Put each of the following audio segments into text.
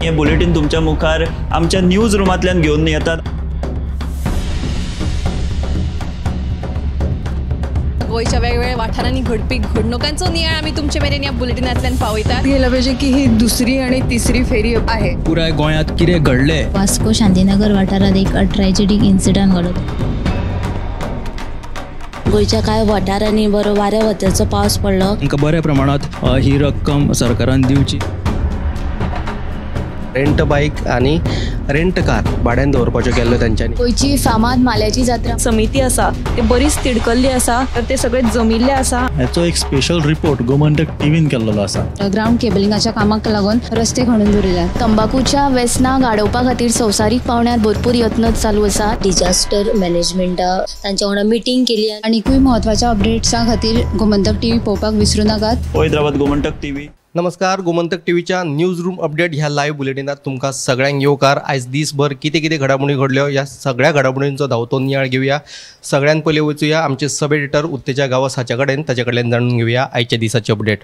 हे बुलेटिन तुमच्या मुखार आमच्या न्यूज रूमांतल्यान घेवन येतात। गोयच्या वेगवेगळ्या वाठारांनी घडपी घडणुकांचो नियाळ आमी तुमचे मेरेन ह्या बुलेटिनांतल्यान पावयतात। गेल्या पाहिजे की ही दुसरी आणि तिसरी फेरी आहे। पुराय गोंयांत कितें घडलें? वास्को शांतीनगर वाठारांत एक ट्रॅजेडीक इन्सिडंट घडलो। गोयच्या कांय वाठारांनी बरो वाऱ्या वताचो पावस पडलो। आमकां बऱ्या प्रमाणात ही रक्कम सरकारान दिवची। रेंट बाईक आणि रेंट कार भाड्यान दवरपाच्यो केल्ल्यो तांच्यांनी। गोयची फामाद माल्याची जात्रा समिती आसा ते बरीच तिडकल्ली आसा, तर ते सगळे जमिल्ले आसा। हाचो एक स्पेशल रिपोर्ट गोमंतक टीव्हीन केल्लो आसा। ग्राउंड केबलिंगाच्या कामाक लागून रस्ते खणून दवरिल्या। तंबाखूच्या व्यसनां गाडोवपा खातीर संवसारीक पावंड्यार भरपूर यत्न चालू आसा। डिजास्टर मॅनेजमेंटा तांच्या वांगडा मिटींग केली। आनीकूय महत्वाच्या अपडेट्सां खातीर गोमंतक टीव्ही पळोवपाक विसरूं नाकात। हैदराबाद गोमंतक टीव्ही। नमस्कार, गोमंतक टीव्हीच्या न्यूज रूम अपडेट ह्या लाईव्ह बुलेटिनात तुमकां सगळ्यांक येवकार। आयज दिसभर कितें कितें घडामोडी घडल्यो ह्या सगळ्या घडामोडींचो धांवतो नियाळ घेवया। सगळ्यान पयलीं वचुया आमचे सब एडिटर उत्तेजा गावस हाचे कडेन, ताचे कडल्यान जाणून घेवया आयच्या दिसाचे अपडेट।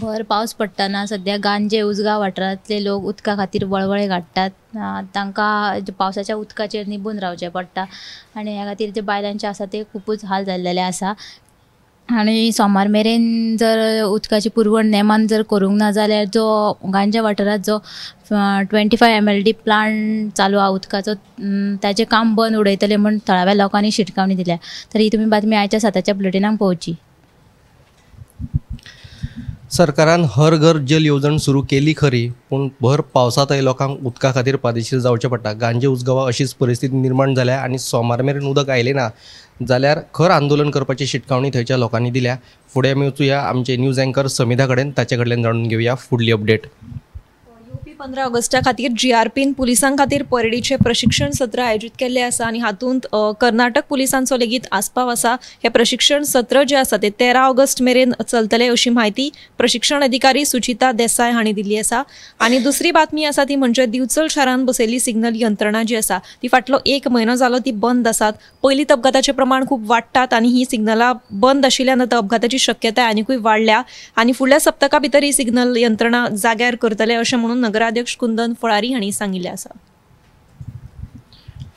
भर पावस पडटना सध्या गांजे उजगांव वाठारांतले लोक उदका खातीर वळवळे काडटात। तांकां पावसाच्या उदकाचेर निबून रावचें पडटा आनी ह्या खातीर जे बायलांचे आसा ते खूबच हाल जाल्लेले आसा। आनी सोमार मेरेन जर उदकाची पुरवण नेमान जर करूंक ना जाल्यार जो गांजा वाठारात जो 25 MLD प्लांट चालू आहा उदकाचो, ताचें काम बंद उडयतले म्हूण थळाव्या लोकांनी शिटकावणी दिल्या। तर ही तुमी बातमी आयच्या 7च्या बुलेटिनाक पळोवची। सरकारान हर घर जल येवजण सुरू केली खरी, पूण भर पावसांतय लोकांक उदका खातीर पादेशीर जावचें पडटा। गांजे उजगांवा अशीच परिस्थिती निर्माण जाल्या आनी सोमार मेरेन उदक आयलें ना जाल्यार खर आंदोलन करपाची शिटकावणी थंयच्या लोकांनी दिल्या। फुडें आमी वचुया आमचे न्यूज अँकर समिधा कडेन, ताचे कडल्यान जाणून घेवया फुडली अपडेट। 15 ऑगस्टा खातीर GRPन पुलिसां खातीर परेडीचे प्रशिक्षण सत्र आयोजीत केल्ले आसा आनी हातूंत कर्नाटक पुलिसांचो लेगीत आस्पाव आसा। हे प्रशिक्षण सत्र जे आसा ते 13 ऑगस्ट मेरेन चलतले अशी माहिती प्रशिक्षण अधिकारी सुचिता देसाय हांणी दिली आसा। आनी दुसरी बातमी आसा ती म्हणजे दिवचल शारांत बसयल्ली सिग्नल यंत्रणा जी आसा ती फाटलो 1 म्हयनो जालो ती बंद आसात। पयलीं अपघाताचें प्रमाण खूब वाडटात आनी ही सिग्नलां बंद आशिल्ल्यान आतां अपघाताची शक्यताय आनीकूय वाडल्या आनी फुडल्या सप्तका भितर ही सिग्नल यंत्रणा जाग्यार करतले अशें म्हणून नगराध्यक्ष कुंदन फळारी हांणी सांगिल्लें आसा।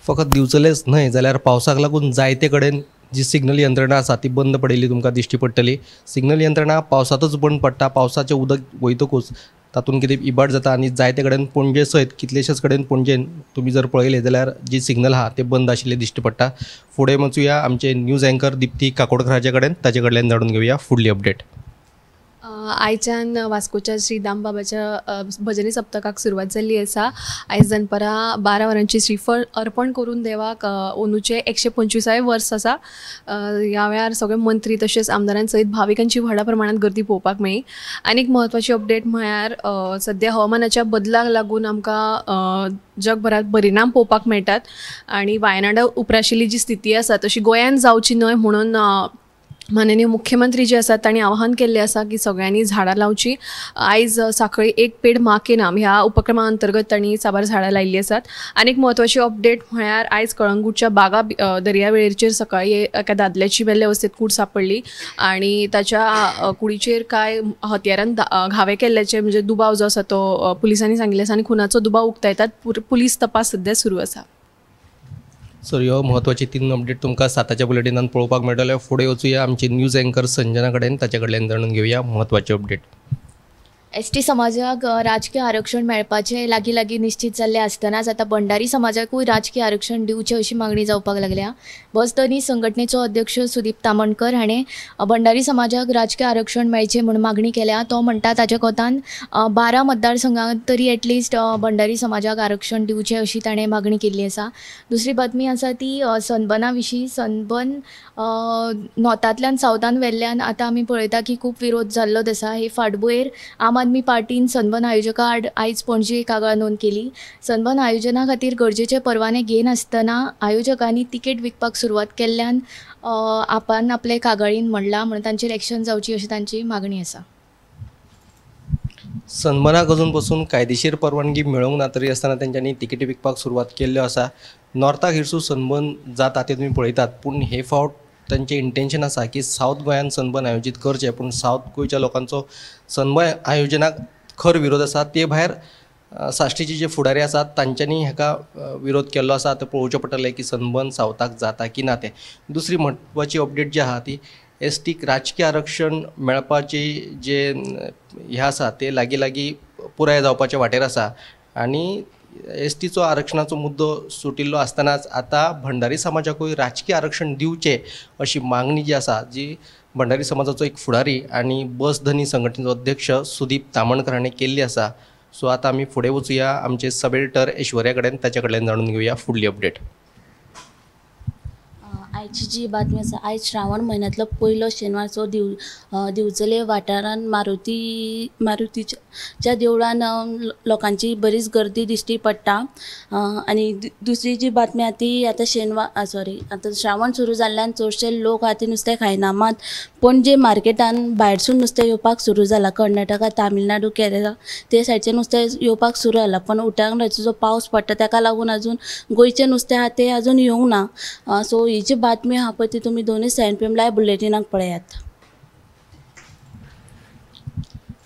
फकत दिवचलेच न्हय जाल्यार पावसाक लागून जायते कडेन जी सिग्नल यंत्रणा आसा ती बंद पडिल्ली तुमकां दिश्टी पडटली। सिग्नल यंत्रणा पावसांतच बंद पडटा, पावसाचें उदक वयतकूच तातूंत कितें इबाड जाता आनी जायते कडेन पणजे सयत कितलेशेच कडेन पणजेन तुमी जर पळयलें जाल्यार जी सिग्नल आहा ते बंद आशिल्ले दिश्टी पडटा। फुडें वचुया आमचे न्यूज अँकर दिप्ती काकोडकराचे कडेन, ताचे कडल्यान जाणून घेवया फुडली अपडेट। आयच्यान वास्कोच्या श्री दामबाबाच्या भजनी सप्तकाक सुरवात जाल्ली आसा। आयज दनपारां 12 वरांची श्रीफळ अर्पण करून देवाक अंदूचे 125वें वर्स आसा। ह्या वेळार सगळे मंत्री तशेंच आमदारां सयत भाविकांची व्हडा प्रमाणात गर्दी पळोवपाक मेळ्ळी। आनीक म्हत्वाची अपडेट म्हळ्यार सद्या हवामानाच्या बदलाक लागून आमकां जगभरात परिणाम पळोवपाक मेळटात आनी वायनाडा उपराशिल्ली जी स्थिती आसा तशी गोंयांत जावची न्हय म्हणून माननीय मुख्यमंत्री जे आसात तांणी आवाहन केल्लें आसा की सगळ्यांनी झाडां लावची। आयज सकाळी एक पेड मां के नाम ह्या उपक्रमा अंतर्गत तांणी साबार झाडां लायिल्लीं आसात। आनीक म्हत्वाची अपडेट म्हळ्यार आयज कळंगूटच्या बागा दर्यावेळेचेर सकाळी एका दादल्याची वेल्ले अवस्थेत कूड सापडली आनी ताच्या कुडीचेर कांय हत्यारान घावे केल्ल्याचे म्हणजे दुबाव जो आसा तो पुलिसांनी सांगिल्लें आसा आनी खुनाचो दुबाव उक्तायतात। पुलीस तपास सध्या सुरू आसा। सर ह्यो महत्वाची 3 अपडेट तुमकां 7च्या बुलेटिनान पळोवपाक मेळटले। फुडें वचुया आमचे न्यूज अँकर संजना कडेन, ताचे कडल्यान जाणून घेवया महत्वाचे अपडेट। ST समाजाक राजकीय आरक्षण मेळपाचें लागीं निश्चित जाल्लें आसतनाच आतां भंडारी समाजाकूय राजकीय आरक्षण दिवचें अशी मागणी जावपाक लागल्या। बसदनी संघटनेचो अध्यक्ष सुदीप तामणकर हाणें भंडारी समाजाक राजकीय आरक्षण मेळचें म्हूण मागणी केल्या। तो म्हणटा ताच्या कोतान 12 मतदारसंघांत तरी एटलिस्ट भंडारी समाजाक आरक्षण दिवचें अशी ताणें मागणी केल्ली आसा। दुसरी बातमी आसा ती सनबर्ना विशीं। सनबर्न नॉर्थांतल्यान सावथान वेल्ल्यान आतां आमी पळयता की खूब विरोध जाल्लोच आसा। हे फाटभुंयेर आम आदमी पार्टीन सनबर्न आयोजका आड आयज पणजे कागाळ नोंद केली। सनबर्न आयोजना खातीर गरजेचे परवाने घेनासतना आयोजकांनी तिकेट विकपाक सुरवात केल्ल्यान आपण आपले कागाळीन म्हणला म्हण तांचेर एक्शन जावची अशी तांची मागणी आसा। सनबर्नाक अजून पासून कायदेशीर परवानगी मेळोंक ना तरी आसतना तांच्यांनी तिकेटी विकपाक सुरवात केल्ल्यो आसा। नॉर्थाक हिरसूर सनबर्न जाता ते तुमी पळयतात, पूण हे फावट तांचें इंटेंशन आसा की सावथ गोंयांत सनबर्न आयोजीत करचें, पूण सावथ गोंयच्या लोकांचो सनबर्न आयोजनाक खर विरोध आसा. ते भायर साश्टीचे जे फुडारी आसात तांच्यांनी हाका विरोध केल्लो आसा. ते पळोवचें पडटलें की संबंद सावताक जाता की ना तें. दुसरी म्हत्वाची अपडेट जी आहा ती एसटीक राजकीय आरक्षण मेळपाची जे हें आसा ते लागीं पुराय जावपाच्या वाटेर आसा. आनी एसटीचो आरक्षणाचो मुद्दो सुटिल्लो आसतनाच आतां भंडारी समाजाकूय राजकीय आरक्षण दिवचें अशी मागणी जी आसा, जी भंडारी समाजाचो एक फुडारी आनी बस धनी संघटनेचो अध्यक्ष सुदीप तामणकर हाणें केल्ली आसा. सो आतां आमी फुडें वचुया आमचे सब एडिटर ऐश्वर्या कडेन, ताचे कडल्यान जाणून घेवया फुडली अपडेट. आयची जी बातमी आसा, आयज श्रावण म्हयन्यांतलो पयलो शेनवारचो दिवचले वाठारांत मारुतीच्या देवळान लोकांची बरीच गर्दी दिश्टी पडटा. आनी दुसरी जी बातमी आहा ती आतां श्रावण सुरू जाल्ल्यान चडशे लोक आतां नुस्तें खायना. मात पणजे मार्केटान भायरसून नुस्तें येवपाक सुरू जालां. कर्नाटका, तामिळनाडू, केरळा ते सायडचें नुस्तें येवपाक सुरू जालां. पण उटंगराचो जो पावस पडटा ताका लागून आजून गोंयचें नुस्तें आहा तें आजून येवंक ना. सो ही जी बातमी आहा पळय ती तुमी दोनूय 7 PM लायव्ह बुलेटिनाक पळयात.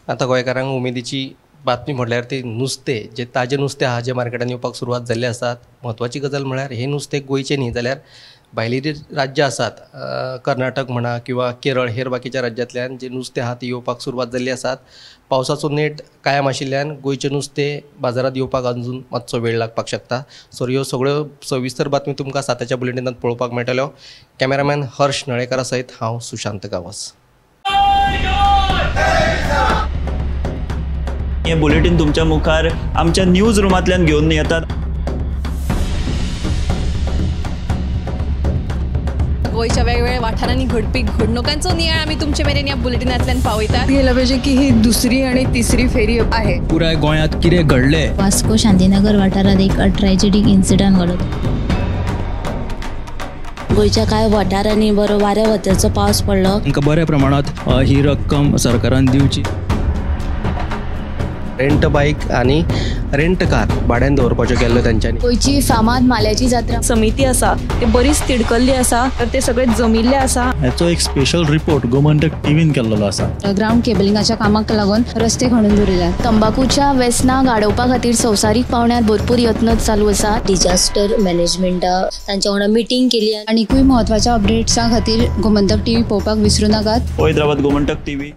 आतां गोंयकारांक उमेदीची बातमी म्हटल्यार ते नुस्तें, जे ताजें नुस्तें आहा जें मार्केटान येवपाक सुरवात जाल्ली आसात. म्हत्वाची गजाल म्हळ्यार हें नुस्तें गोंयचें न्ही जाल्यार भायली राज्यां आसात, कर्नाटक म्हणा किंवा केरळ, हेर बाकीच्या राज्यांतल्यान जें नुस्तें आहा ती येवपाक सुरवात जाल्ली आसात. पावसाचो नेट कायम आशिल्ल्यान गोंयचें नुस्तें बाजारांत येवपाक अजून मातसो वेळ लागपाक शकता. सो ह्यो सगळ्यो सविस्तर बातमी तुमकां 7च्या बुलेटिनांत पळोवपाक मेळटल्यो. कॅमेरामॅन हर्ष नळेकारा सयत हांव सुशांत गावस. हे बुलेटिन तुमच्या मुखार आमच्या न्यूज रुमांतल्यान घेवन येतात. गोंयच्या वेगवेगळ्या वाठारांनी घडपी घडणुकांचो नियाळ आमी तुमचे मेरेन ह्या बुलेटिनांतल्यान पावयतात. गेल्या पाहिजे की ही दुसरी आणि तिसरी फेरी आहे. पुराय गोंयांत कितें घडलें. वास्को शांतीनगर वाठारात एक ट्रॅजेडीक इन्सिडंट घडलो. गोंयच्या कांय वाठारांनी बरो वाऱ्या वताचो पावस पडलो. तांकां बऱ्या प्रमाणात ही रक्कम सरकारान दिवची. रेंट बायक आनी रेंट कार भाड्यान दवरपाच्यो केल्ल्यो तांच्यांनी. गोंयची फामाद माल्याची जात्रा समिती आसा ती बरीच तिडकल्ली आसा. तर ते सगळे जमिल्ले आसा. हाचो एक स्पेशल रिपोर्ट गोमंतक टीव्हीन केल्लो आसा. ग्राउंड केबलिंगाच्या कामाक लागून रस्ते खणून दवरिल्यात. तंबाखूच्या व्यसनाक आडोवपा खातीर संवसारीक पावंड्यार भरपूर यत्न चालू आसा. डिजास्टर मॅनेजमेंटा तांच्या वांगडा मिटींग केली. आनीकूय महत्वाच्या अपडेट्सां खातीर गोमंतक टीव्ही पळोवपाक विसरूं नाकात. पळयत रावात गोमंतक टीव्ही.